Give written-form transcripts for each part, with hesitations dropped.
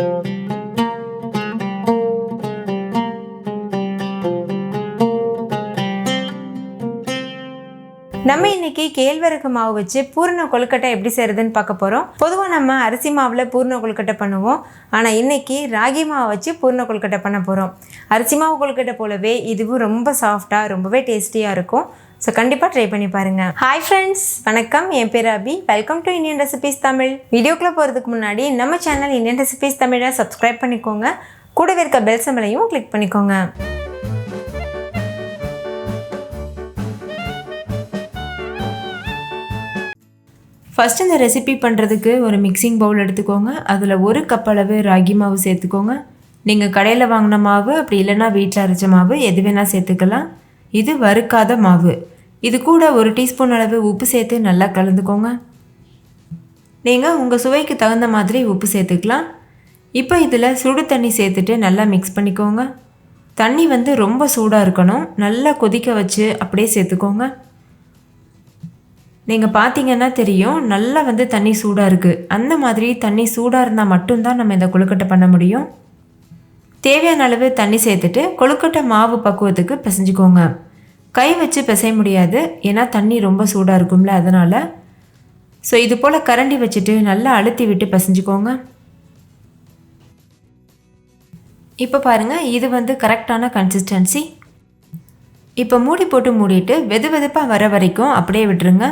நம்ம இன்னைக்கு கேழ்வரகு மாவு வச்சு பூர்ண கொழுக்கட்டை எப்படி செய்யறதுன்னு பார்க்க போகிறோம். பொதுவாக நம்ம அரிசி மாவில் பூர்ண கொழுக்கட்டை பண்ணுவோம். ஆனால் இன்னைக்கு ராகி மாவு வச்சு பூர்ண கொழுக்கட்டை பண்ண போகிறோம். அரிசி மாவு கொழுக்கட்டை போலவே இதுவும் ரொம்ப சாஃப்டாக ரொம்பவே டேஸ்டியாக இருக்கும். ஸோ கண்டிப்பாக ட்ரை பண்ணி பாருங்கள். ஹாய் ஃப்ரெண்ட்ஸ், வணக்கம். என் பேர் Abhi. Welcome to Indian recipes Tamil. வீடியோக்குள்ளே போகிறதுக்கு முன்னாடி நம்ம சேனல் இந்தியன் ரெசிபீஸ் தமிழை சப்ஸ்கிரைப் பண்ணிக்கோங்க. கூடவே இருக்க பெல் சிம்பலையும் கிளிக் பண்ணிக்கோங்க. ஃபஸ்ட்டு இந்த ரெசிபி பண்ணுறதுக்கு ஒரு மிக்சிங் பவுல் எடுத்துக்கோங்க. அதில் 1 கப் அளவு ராகி மாவு சேர்த்துக்கோங்க. நீங்கள் கடையில் வாங்கின மாவு அப்படி இல்லைன்னா வீட்டில் அரைச்ச மாவு எது வேணால் சேர்த்துக்கலாம். இது வறுக்காத மாவு. இது கூட 1 டீஸ்பூன் அளவு உப்பு சேர்த்து நல்லா கலந்துக்கோங்க. நீங்கள் உங்கள் சுவைக்கு தகுந்த மாதிரி உப்பு சேர்த்துக்கலாம். இப்போ இதில் சுடு தண்ணி சேர்த்துட்டு நல்லா மிக்ஸ் பண்ணிக்கோங்க. தண்ணி ரொம்ப சூடாக இருக்கணும். நல்லா கொதிக்க வச்சு அப்படியே சேர்த்துக்கோங்க. நீங்கள் பார்த்தீங்கன்னா தெரியும், நல்லா தண்ணி சூடாக இருக்குது. அந்த மாதிரி தண்ணி சூடாக இருந்தால் மட்டும்தான் நம்ம இந்த கொழுக்கட்டை பண்ண முடியும். தேவையான அளவு தண்ணி சேர்த்துட்டு கொழுக்கட்டை மாவு பக்குவத்துக்கு பிசைஞ்சிக்கோங்க. கை வச்சு பிசைய முடியாது, ஏன்னா தண்ணி ரொம்ப சூடாக இருக்கும்ல, அதனால். ஸோ இது போல் கரண்டி வச்சுட்டு நல்லா அழுத்தி விட்டு பிசைஞ்சிக்கோங்க. இப்போ பாருங்கள், இது கரெக்டான கன்சிஸ்டன்சி. இப்போ மூடி போட்டு மூடிட்டு வெது வெதுப்பாக வர வரைக்கும் அப்படியே விட்டுருங்க.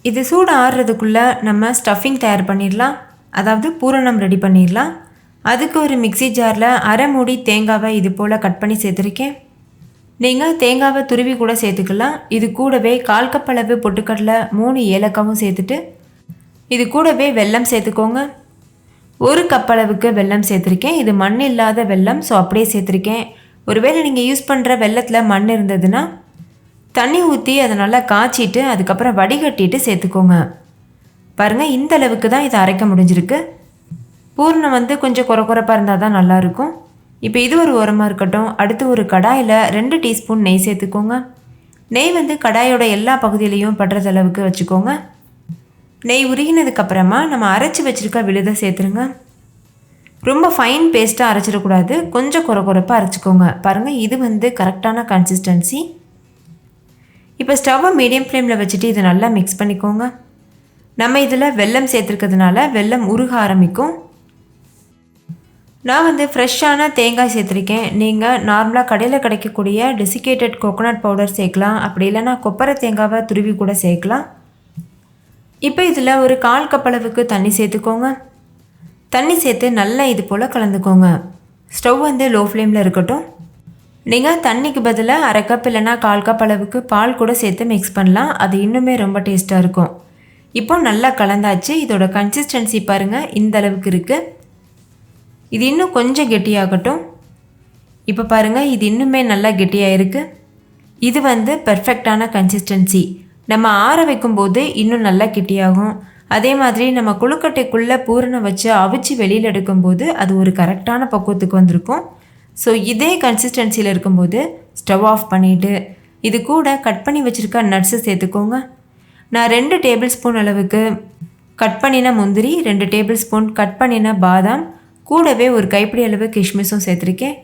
இது சூடு ஆறுறதுக்குள்ளே நம்ம ஸ்டஃபிங் தயார் பண்ணிடலாம். அதாவது பூரணம் ரெடி பண்ணிடலாம். அதுக்கு ஒரு மிக்சி ஜாரில் அரை மூடி தேங்காவை இது போல் கட் பண்ணி சேர்த்துருக்கேன். நீங்கள் தேங்காவை துருவி கூட சேர்த்துக்கலாம். இது கூடவே 1/4 கப் அளவு பொட்டுக்கடலை, 3 ஏலக்காவும் சேர்த்துட்டு இது கூடவே வெல்லம் சேர்த்துக்கோங்க. 1 கப் அளவுக்கு வெல்லம் சேர்த்துருக்கேன். இது மண் இல்லாத வெல்லம், ஸோ அப்படியே சேர்த்துருக்கேன். ஒருவேளை நீங்கள் யூஸ் பண்ணுற வெல்லத்தில் மண் இருந்ததுன்னா தண்ணி ஊற்றி அதை நல்லா காய்ச்சிட்டு அதுக்கப்புறம் வடிகட்டிட்டு சேர்த்துக்கோங்க. பாருங்கள், இந்த அளவுக்கு தான் இதை அரைக்க முடிஞ்சிருக்கு. பூர்ணம் கொஞ்சம் குறப்பாக இருந்தால் தான் நல்லாயிருக்கும். இப்போ இது ஒரு ஓரமாக இருக்கட்டும். அடுத்து ஒரு கடாயில் 2 டீஸ்பூன் நெய் சேர்த்துக்கோங்க. நெய் கடாயோட எல்லா பகுதியிலையும் படுறது அளவுக்கு வச்சுக்கோங்க. நெய் உருகினதுக்கப்புறமா நம்ம அரைச்சி வச்சுருக்க விழுதை சேர்த்துருங்க. ரொம்ப ஃபைன் பேஸ்ட்டாக அரைச்சிடக்கூடாது, கொஞ்சம் குறப்பாக அரைச்சிக்கோங்க. பாருங்கள், இது கரெக்டான கன்சிஸ்டன்சி. இப்போ ஸ்டவ்வை மீடியம் ஃப்ளேமில் வச்சுட்டு இதை நல்லா மிக்ஸ் பண்ணிக்கோங்க. நம்ம இதில் வெல்லம் சேர்த்துருக்கிறதுனால வெல்லம் உருக ஆரம்பிக்கும். நான் ஃப்ரெஷ்ஷான தேங்காய் சேர்த்துருக்கேன். நீங்கள் நார்மலாக கடையில் கிடைக்கக்கூடிய டெசிகேட்டட் கோகோனட் பவுடர் சேர்க்கலாம். அப்படி இல்லைனா கொப்பரை தேங்காவை துருவி கூட சேர்க்கலாம். இப்போ இதில் ஒரு 1/4 கப் அளவுக்கு தண்ணி சேர்த்துக்கோங்க. தண்ணி சேர்த்து நல்லா இது போல் கலந்துக்கோங்க. ஸ்டவ் லோ ஃப்ளேமில் இருக்கட்டும். நீங்கள் தண்ணிக்கு பதிலாக 1/2 கப் இல்லைனா 1/4 கப் அளவுக்கு பால் கூட சேர்த்து மிக்ஸ் பண்ணலாம். அது இன்னுமே ரொம்ப டேஸ்ட்டாக இருக்கும். இப்போ நல்லா கலந்தாச்சு. இதோட கன்சிஸ்டன்சி பாருங்கள், இந்த அளவுக்கு இருக்குது. இது இன்னும் கொஞ்சம் கெட்டியாகட்டும். இப்போ பாருங்கள், இது இன்னுமே நல்லா கெட்டியாக இருக்குது. இது பெர்ஃபெக்டான கன்சிஸ்டன்சி. நம்ம ஆற வைக்கும்போது இன்னும் நல்லா கெட்டியாகும். அதே மாதிரி நம்ம கொழுக்கட்டைக்குள்ளே பூரணம் வச்சு அவிச்சு வெளியில் எடுக்கும்போது அது ஒரு கரெக்டான பக்குவத்துக்கு வந்திருக்கும். ஸோ இதே கன்சிஸ்டன்சியில் இருக்கும்போது ஸ்டவ் ஆஃப் பண்ணிவிட்டு இது கூட கட் பண்ணி வச்சுருக்க நட்ஸு சேர்த்துக்கோங்க. நான் 2 டேபிள் ஸ்பூன் அளவுக்கு கட் பண்ணின முந்திரி, 2 டேபிள் ஸ்பூன் கட் பண்ணின பாதாம், கூடவே ஒரு கைப்பிடி அளவு கிஷ்மிஸும் சேர்த்துருக்கேன்.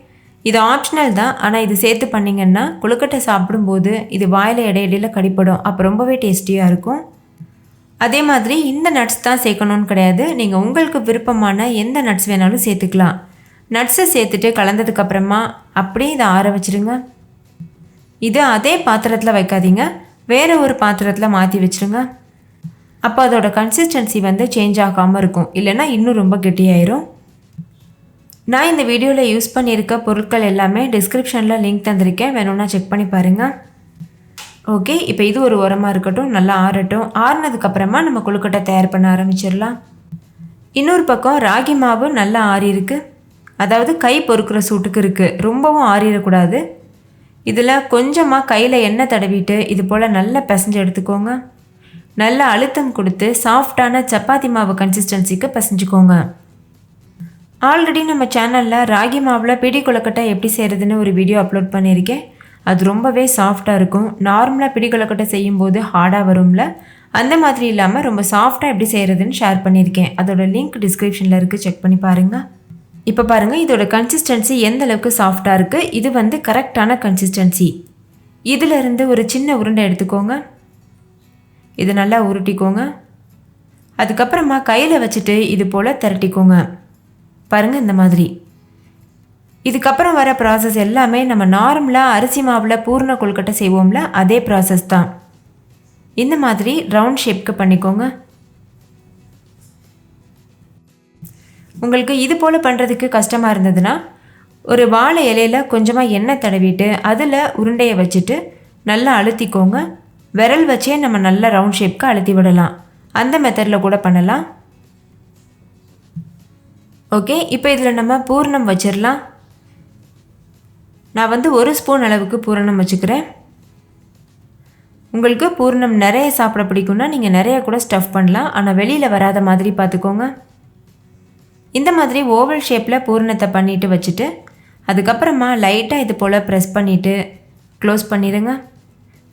இது ஆப்ஷனல் தான், ஆனால் இது சேர்த்து பண்ணிங்கன்னா கொழுக்கட்டை சாப்பிடும்போது இது வாயில் இடையிடையில் கடிப்படும். அப்போ ரொம்பவே டேஸ்டியாக இருக்கும். அதே மாதிரி இந்த நட்ஸ் தான் சேர்க்கணுன்னு கிடையாது. நீங்கள் உங்களுக்கு விருப்பமான எந்த நட்ஸ் வேணாலும் சேர்த்துக்கலாம். நட்ஸை சேர்த்துட்டு கலந்ததுக்கப்புறமா அப்படியே இதை ஆற வச்சுருங்க. இது அதே பாத்திரத்தில் வைக்காதீங்க, வேறு ஒரு பாத்திரத்தில் மாற்றி வச்சுருங்க. அப்போ அதோட கன்சிஸ்டன்சி சேஞ்ச் ஆகாமல் இருக்கும். இல்லைன்னா இன்னும் ரொம்ப கெட்டியாயிரும். நான் இந்த வீடியோவில் யூஸ் பண்ணியிருக்க பொருட்கள் எல்லாமே டிஸ்கிரிப்ஷனில் லிங்க் தந்திருக்கேன், வேணும்னா செக் பண்ணி பாருங்கள். ஓகே, இப்போ இது ஒரு ஓரமாக இருக்கட்டும். நல்லா ஆறட்டும். ஆறினதுக்கப்புறமா நம்ம கொழுக்கட்டை தயார் பண்ண ஆரம்பிச்சிடலாம். இன்னொரு பக்கம் ராகி மாவு நல்லா ஆறி இருக்குது. அதாவது கை பொறுக்கிற சூட்டுக்கு இருக்குது, ரொம்பவும் ஆறிடக்கூடாது. இதில் கொஞ்சமாக கையில் எண்ணெய் தடவிட்டு இது போல் நல்லா பிசைஞ்சு எடுத்துக்கோங்க. நல்லா அழுத்தம் கொடுத்து சாஃப்டான சப்பாத்தி மாவு கன்சிஸ்டன்சிக்கு பிசைஞ்சுக்கோங்க. ஆல்ரெடி நம்ம சேனலில் ராகி மாவில் பிடி கொழுக்கட்டை எப்படி செய்கிறதுன்னு ஒரு வீடியோ அப்லோட் பண்ணியிருக்கேன். அது ரொம்பவே சாஃப்டாக இருக்கும். நார்மலாக பிடி கொழுக்கட்டை செய்யும்போது ஹார்டாக வரும்ல, அந்த மாதிரி இல்லாமல் ரொம்ப சாஃப்டாக எப்படி செய்கிறதுன்னு ஷேர் பண்ணியிருக்கேன். அதோட லிங்க் டிஸ்கிரிப்ஷனில் இருக்குது, செக் பண்ணி பாருங்கள். இப்போ பாருங்கள் இதோட கன்சிஸ்டன்சி எந்த அளவுக்கு சாஃப்டாக இருக்குது. இது வந்து கரெக்டான கன்சிஸ்டன்சி. இதிலிருந்து ஒரு சின்ன உருண்டை எடுத்துக்கோங்க. இது நல்லா உருட்டிக்கோங்க. அதுக்கப்புறமா கையில் வச்சுட்டு இது போல் திரட்டிக்கோங்க. பாருங்கள் இந்த மாதிரி. இதுக்கப்புறம் வர ப்ராசஸ் எல்லாமே நம்ம நார்மலாக அரிசி மாவில் பூர்ண கொழுக்கட்டை செய்வோம்ல, அதே ப்ராசஸ் தான். இந்த மாதிரி ரவுண்ட் ஷேப்க்கு பண்ணிக்கோங்க. உங்களுக்கு இது போல் பண்ணுறதுக்கு கஷ்டமாக இருந்ததுன்னா ஒரு வாழை இலையில் கொஞ்சமாக எண்ணெய் தடவிட்டு அதில் உருண்டையை வச்சுட்டு நல்லா அழுத்திக்கோங்க. விரல் வச்சே நம்ம நல்லா ரவுண்ட் ஷேப்க்கு அழுத்தி விடலாம். அந்த மெத்தடில் கூட பண்ணலாம். ஓகே, இப்போ இதில் நம்ம பூர்ணம் வச்சிடலாம். நான் வந்து 1 ஸ்பூன் அளவுக்கு பூரணம் வச்சுக்கிறேன். உங்களுக்கு பூர்ணம் நிறைய சாப்பிட பிடிக்கும்னா நீங்கள் நிறைய கூட ஸ்டஃப் பண்ணலாம். ஆனால் வெளியில் வராத மாதிரி பார்த்துக்கோங்க. இந்த மாதிரி ஓவல் ஷேப்பில் பூரணத்தை பண்ணிவிட்டு வச்சுட்டு அதுக்கப்புறமா லைட்டாக இது போல் ப்ரெஸ் பண்ணிவிட்டு க்ளோஸ் பண்ணிடுங்க.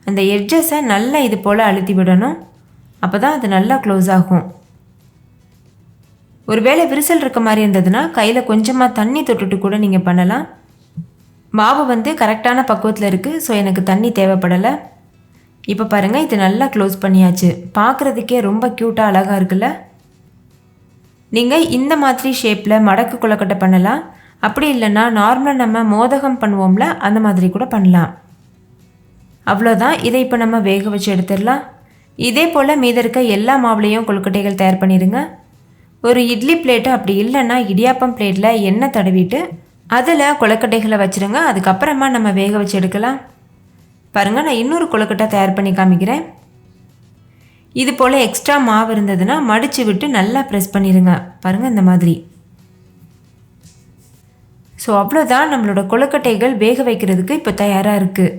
அந்த எட்ஜஸை நல்லா இது போல் அழுத்தி விடணும். அப்போ தான் அது நல்லா க்ளோஸ் ஆகும். ஒருவேளை விரிசல் இருக்க மாதிரி இருந்ததுன்னா கையில் கொஞ்சமாக தண்ணி தொட்டுட்டு கூட நீங்கள் பண்ணலாம். மாவு வந்து கரெக்டான பக்குவத்தில் இருக்குது. ஸோ எனக்கு தண்ணி தேவைப்படலை. இப்போ பாருங்கள் இது நல்லா க்ளோஸ் பண்ணியாச்சு. பார்க்குறதுக்கே ரொம்ப க்யூட்டாக அழகாக இருக்குல்ல. நீங்கள் இந்த மாதிரி ஷேப்பில் மடக்கு கொழுக்கட்டை பண்ணலாம். அப்படி இல்லைன்னா நார்மலாக நம்ம மோதகம் பண்ணுவோம்ல, அந்த மாதிரி கூட பண்ணலாம். அவ்வளோதான். இதை இப்போ நம்ம வேக வச்சு எடுத்துடலாம். இதே போல் மீத இருக்க எல்லா மாவுலேயும் கொழுக்கட்டைகள் தயார் பண்ணிடுங்க. ஒரு இட்லி பிளேட்டு அப்படி இல்லைன்னா இடியாப்பம் பிளேட்டில் எண்ணெய் தடவிட்டு அதில் கொழுக்கட்டைகளை வச்சுருங்க. அதுக்கப்புறமா நம்ம வேக வச்சு எடுக்கலாம். பாருங்கள், நான் இன்னொரு கொழுக்கட்டை தயார் பண்ணி காமிக்கிறேன். இது போல் எக்ஸ்ட்ரா மாவு இருந்ததுன்னா மடித்து விட்டு நல்லா ப்ரெஸ் பண்ணிடுங்க. பாருங்கள் இந்த மாதிரி. ஸோ அவ்வளோதான், நம்மளோட கொழுக்கட்டைகள் வேக வைக்கிறதுக்கு இப்போ தயாராக இருக்குது.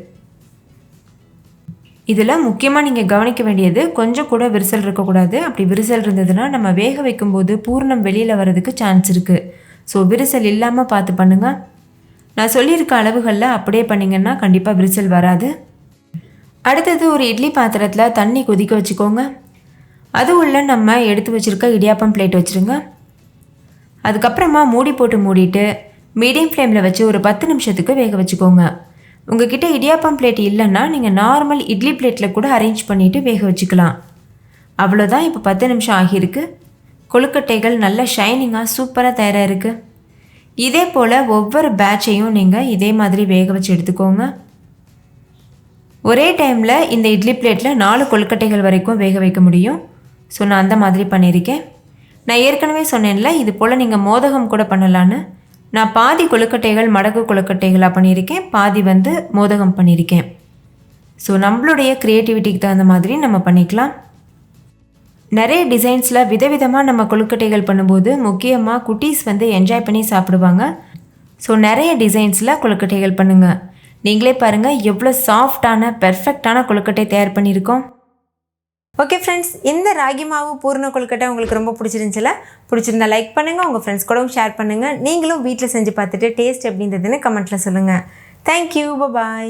இதில் முக்கியமாக நீங்கள் கவனிக்க வேண்டியது கொஞ்சம் கூட விரிசல் இருக்கக்கூடாது. அப்படி விரிசல் இருந்ததுன்னா நம்ம வேக வைக்கும்போது பூர்ணம் வெளியில் வர்றதுக்கு சான்ஸ் இருக்குது. ஸோ விரிசல் இல்லாமல் பார்த்து பண்ணுங்கள். நான் சொல்லியிருக்க அளவுகளில் அப்படியே பண்ணிங்கன்னா கண்டிப்பாக விரிசல் வராது. அடுத்தது ஒரு இட்லி பாத்திரத்தில் தண்ணி கொதிக்க வச்சுக்கோங்க. அது உள்ள நம்ம எடுத்து வச்சுருக்க இடியாப்பம் பிளேட் வச்சுருங்க. அதுக்கப்புறமா மூடி போட்டு மூடிட்டு மீடியம் ஃப்ளேமில் வச்சு ஒரு 10 நிமிஷத்துக்கு வேக வச்சுக்கோங்க. உங்ககிட்ட இடியாப்பம் பிளேட் இல்லைன்னா நீங்கள் நார்மல் இட்லி பிளேட்டில் கூட அரேஞ்ச் பண்ணிவிட்டு வேக வச்சுக்கலாம். அவ்வளோதான். இப்போ 10 நிமிஷம் ஆகியிருக்கு. கொழுக்கட்டைகள் நல்ல ஷைனிங்காக சூப்பராக தயாராக இருக்குது. இதே போல் ஒவ்வொரு பேட்சையும் நீங்கள் இதே மாதிரி வேக வச்சு எடுத்துக்கோங்க. ஒரே டைமில் இந்த இட்லி பிளேட்டில் 4 கொழுக்கட்டைகள் வரைக்கும் வேக வைக்க முடியும். ஸோ நான் அந்த மாதிரி பண்ணியிருக்கேன். நான் ஏற்கனவே சொன்னேன்ல, இது போல் நீங்கள் மோதகம் கூட பண்ணலான்னு. நான் பாதி கொழுக்கட்டைகள் மடக்கு கொழுக்கட்டைகளாக பண்ணியிருக்கேன், பாதி வந்து மோதகம் பண்ணியிருக்கேன். ஸோ நம்மளுடைய க்ரியேட்டிவிட்டிக்கு தகுந்த மாதிரி நம்ம பண்ணிக்கலாம். நிறைய டிசைன்ஸில் விதவிதமாக நம்ம கொழுக்கட்டைகள் பண்ணும்போது முக்கியமாக குட்டீஸ் வந்து என்ஜாய் பண்ணி சாப்பிடுவாங்க. ஸோ நிறைய டிசைன்ஸில் கொழுக்கட்டைகள் பண்ணுங்கள். நீங்களே பாருங்கள் எவ்வளோ சாஃப்டான பெர்ஃபெக்டான கொழுக்கட்டை தயார் பண்ணியிருக்கோம். ஓகே ஃப்ரெண்ட்ஸ், இந்த ராகி மாவு பூர்ண கொழுக்கட்டை உங்களுக்கு ரொம்ப பிடிச்சிருந்துச்சுல? பிடிச்சிருந்தா லைக் பண்ணுங்கள், உங்கள் ஃப்ரெண்ட்ஸ் கூடவும் ஷேர் பண்ணுங்கள். நீங்களும் வீட்டில் செஞ்சு பார்த்துட்டு டேஸ்ட் எப்படி இருந்ததுன்னு கமெண்ட்டில் சொல்லுங்கள். தேங்க்யூ, பாய்.